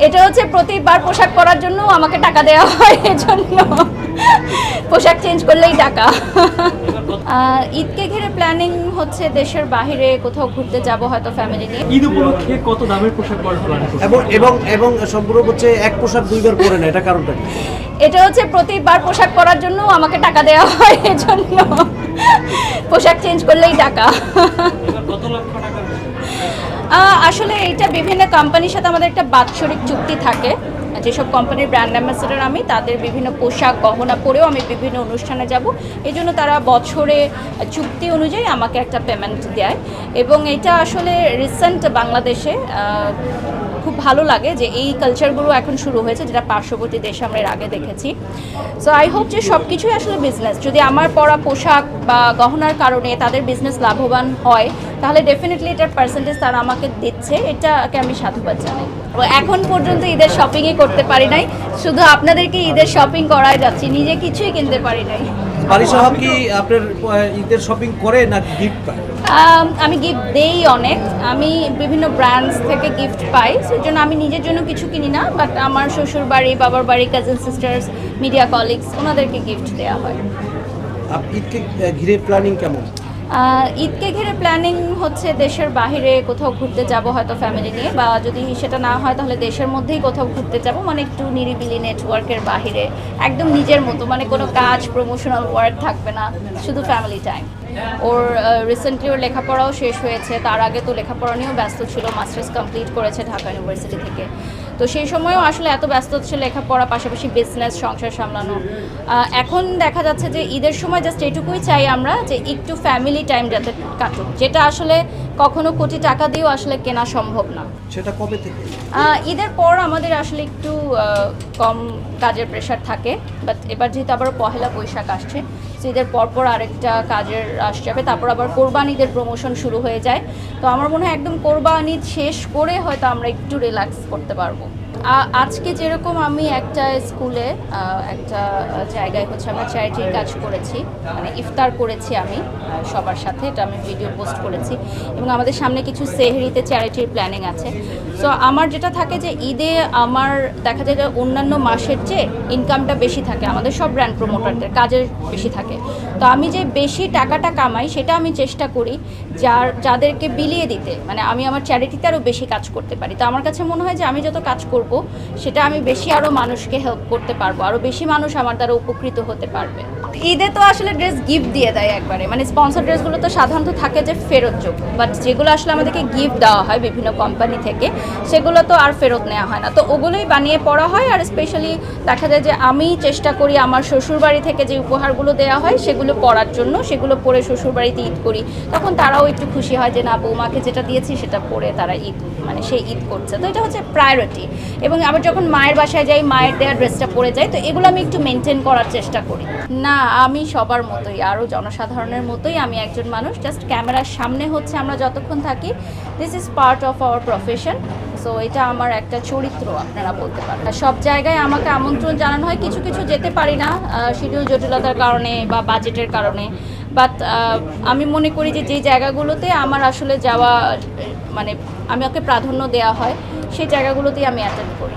এটা হচ্ছে প্রতিবার পোশাক পরার জন্য আমাকে টাকা দেওয়া হয়, এজন্য পোশাক চেঞ্জ করলেই টাকা। ঈদকে ঘিরে প্ল্যানিং হচ্ছে দেশের বাইরে কোথাও ঘুরতে যাব হয়তো ফ্যামিলি নিয়ে। ঈদ উপলক্ষে কত দামের পোশাক পরার প্ল্যান করছেন? এবং সম্পূর্ণ হচ্ছে এক পোশাক দুইবার পরে না, এটা কারণটা কি? এটা হচ্ছে প্রতিবার পোশাক পরার জন্য আমাকে টাকা দেওয়া হয়, এজন্য পোশাক চেঞ্জ করলেই টাকা। কত লক্ষ টাকা? আসলে এটা বিভিন্ন কোম্পানির সাথে আমাদের একটা বাৎসরিক চুক্তি থাকে। যেসব কোম্পানির ব্র্যান্ড অ্যাম্বাসেডর আমি, তাদের বিভিন্ন পোশাক গহনা পরেও আমি বিভিন্ন অনুষ্ঠানে যাব, এই জন্য তারা বছরে চুক্তি অনুযায়ী আমাকে একটা পেমেন্ট দেয়। এবং এটা আসলে রিসেন্ট বাংলাদেশে খুব ভালো লাগে যে এই কালচারগুলো এখন শুরু হয়েছে, যেটা পার্শ্ববর্তী দেশে আমরা এর আগে দেখেছি। সো আই হোপ যে সব কিছুই আসলে বিজনেস। যদি আমার পরা পোশাক বা গহনার কারণে তাদের বিজনেস লাভবান হয়, তাহলে ডেফিনেটলি এটার পার্সেন্টেজ তারা আমাকে দিচ্ছে, এটাকে আমি সাধুবাদ জানাই। এখন পর্যন্ত ঈদের শপিংই করতে পারি নাই, শুধু আপনাদেরকে ঈদের শপিং করায় যাচ্ছি, নিজে কিছুই কিনতে পারি নাই। বারিশ সাহাব কি আপনার ঈদের শপিং করে না গিফট পায়? আমি গিফট দেই অনেক, আমি বিভিন্ন ব্র্যান্ডস থেকে গিফট পাই, সেই জন্য আমি নিজের জন্য কিছু কিনি না, বাট আমার শ্বশুর বাড়ি, বাবার বাড়ি, কাজিন সিস্টার্স, মিডিয়া কলিগস, ওনাদেরকে গিফট দেওয়া হয়। ঈদকে ঘিরে প্ল্যানিং কেমন? ঈদকে ঘিরে প্ল্যানিং হচ্ছে দেশের বাইরে কোথাও ঘুরতে যাব হয়তো ফ্যামিলি নিয়ে, বা যদি সেটা না হয় তাহলে দেশের মধ্যেই কোথাও ঘুরতে যাব, মানে একটু নিরিবিলি নেটওয়ার্কের বাইরে, একদম নিজের মতো, মানে কোনো কাজ প্রমোশনাল ওয়ার্ক থাকবে না, শুধু ফ্যামিলি টাইম। ওর রিসেন্টলি ওর লেখাপড়াও শেষ হয়েছে, তার আগে তো লেখাপড়া নিয়েও ব্যস্ত ছিল, মাস্টার্স কমপ্লিট করেছে ঢাকা ইউনিভার্সিটি থেকে। তো সেই সময়ও আসলে এত ব্যস্ত ছিল লেখাপড়া, পাশাপাশি বিজনেস, সংসার সামলানো। এখন দেখা যাচ্ছে যে ঈদের সময় জাস্ট এইটুকুই চাই আমরা, যে একটু ফ্যামিলি টাইম যাতে কাটুক, যেটা আসলে কখনো কোটি টাকা দিয়েও আসলে কেনা সম্ভব না। সেটা কবে থেকে? ঈদের পর আমাদের আসলে একটু কম কাজের প্রেশার থাকে, বাট এবার যেহেতু আবার পহেলা বৈশাখ আসছে, তো ঈদের পরপর আরেকটা কাজের আসতে হবে, তারপর আবার কোরবান ঈদের প্রমোশন শুরু হয়ে যায়। তো আমার মনে হয় একদম কোরবান ঈদ শেষ করে হয়তো আমরা একটু রিল্যাক্স করতে পারবো। আজকে যেরকম আমি একটা স্কুলে একটা জায়গায় হচ্ছে আমরা চ্যারিটির কাজ করেছি, মানে ইফতার করেছি আমি সবার সাথে, এটা আমি ভিডিও পোস্ট করেছি, এবং আমাদের সামনে কিছু সেহরিতে চ্যারিটির প্ল্যানিং আছে। সো আমার যেটা থাকে যে ঈদে আমার দেখা যায় যে অন্যান্য মাসের চেয়ে ইনকামটা বেশি থাকে, আমাদের সব ব্র্যান্ড প্রমোটারদের কাজের বেশি থাকে। তো আমি যে বেশি টাকাটা কামাই সেটা আমি চেষ্টা করি যাদেরকে বিলিয়ে দিতে, মানে আমি আমার চ্যারিটিতে আরও বেশি কাজ করতে পারি। তো আমার কাছে মনে হয় যে আমি যত কাজ করব সেটা আমি বেশি আরও মানুষকে হেল্প করতে পারবো, আরও বেশি মানুষ আমার দ্বারা উপকৃত হতে পারবে। ঈদে তো আসলে ড্রেস গিফট দিয়ে দেয় একবারে, মানে স্পন্সর ড্রেসগুলো তো সাধারণত থাকে যে ফেরতযোগ্য, বাট যেগুলো আসলে আমাদেরকে গিফট দেওয়া হয় বিভিন্ন কোম্পানি থেকে, সেগুলো তো আর ফেরত নেওয়া হয় না। তো ওগুলোই বানিয়ে পড়া হয়। আর স্পেশালি দেখা যায় যে আমি চেষ্টা করি আমার শ্বশুরবাড়ি থেকে যে উপহারগুলো দেওয়া হয় সেগুলো পরার জন্য, সেগুলো পরে শ্বশুরবাড়িতে ঈদ করি, তখন তারাও একটু খুশি হয় যে না, বৌমাকে যেটা দিয়েছি সেটা পরে তারা ঈদ, মানে সেই ঈদ করছে। তো এটা হচ্ছে প্রায়োরিটি। এবং আবার যখন মায়ের বাসায় যাই, মায়ের দেওয়া ড্রেসটা পরে যাই, তো এগুলো আমি একটু মেনটেন করার চেষ্টা করি। না, আমি সবার মতোই, আরও জনসাধারণের মতোই আমি একজন মানুষ, জাস্ট ক্যামেরার সামনে হচ্ছে আমরা যতক্ষণ থাকি, this is part of our profession. So এটা আমার একটা চরিত্র আপনারা বলতে পারেন। সব জায়গায় আমাকে আমন্ত্রণ জানানো হয়, কিছু কিছু যেতে পারি না শিডিউল জটিলতার কারণে বা বাজেটের কারণে, বাট আমি মনে করি যে যেই জায়গাগুলোতে আমার আসলে যাওয়া, মানে আমাকে প্রাধান্য দেওয়া হয়, সেই জায়গাগুলোতেই আমি অ্যাটেন্ড করি।